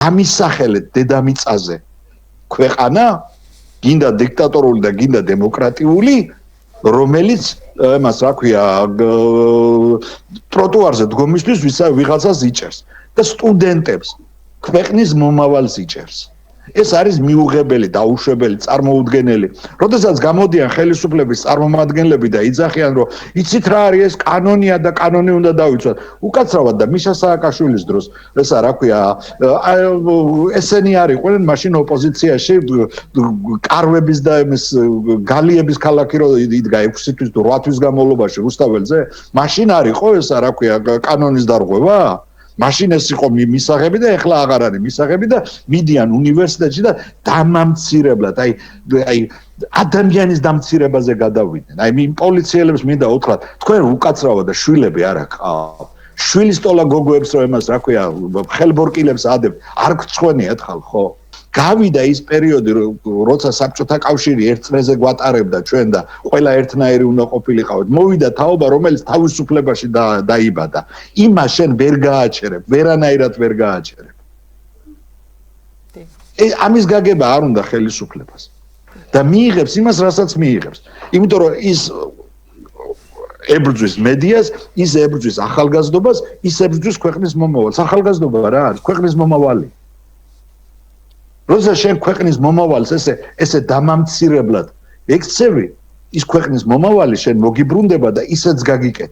ამისახელეთ დედამიწაზე ქვეყანა, გინდა დიქტატორული და გინდა დემოკრატიული, რომელიც მას რა ქვია, ტროტუარზე დგომისთვის ვიღაცას იჭერს და სტუდენტებს ქვეყნის მომავალს იჭერს. ეს არის მიუღებელი, დაუშვებელი, წარმოუდგენელი. როდესაც გამოდიან ხელისუფლების წარმომადგენლები და იძახიან, რომ იცით რა არის ეს კანონია და კანონი უნდა დავიცვათ. უკაცრავად და მიშა სააკაშვილის დროს, ესა რა ქვია, ესენი არიყვნენ მაშინ ოპოზიციაში კარვების და გალიების ქალაქი რო იდგა 6 თვის თუ 8 თვის განმავლობაში რუსთაველზე, მაშინ არისო ესა რა ქვია, კანონის დარღვევა? მაშინ ეს იყო მისაღები და ეხლა აღარ არის მისაღები და მიდიან უნივერსიტეტში და დამამცირებლად, აი ადამიანის დამცირებაზე გადავიდნენ. აი პოლიციელებს მინდა უთხრათ, თქვენ უკაცრავად და შვილები არ აქვს. შვილის ტოლა გოგოებს რომ εμას რა ქვია, ხელბორკილებს ადებთ, არ გწვენიათ ხალხო. გავიდა ის პერიოდი, როცა საბჭოთა კავშირი ერთ წრეზე გვატარებდა ჩვენ და ყველა ერთნაირი უნდა ყოფილიყავით. მოვიდა თაობა, რომელიც თავისუფლებაში დაიბადა. იმას შენ ვერ გააჩერებ, ვერანაირად ვერ გააჩერებ. ამის გაგება არ უნდა ხელისუფლებას. და მიიღებს იმას, რასაც მიიღებს. იმიტომ რომ ის ებრძვის მედიას, ის ებრძვის ახალგაზრდობას, ის ებრძვის ქვეყნის მომავალს. ახალგაზრდობა რა არის? ქვეყნის მომავალი. როცა შენ ქვეყნის მომავალს ესე დამამცირებლად ექცევი, ის ქვეყნის მომავალი შენ მოგიბრუნდება და ისეც გაგიკეთე.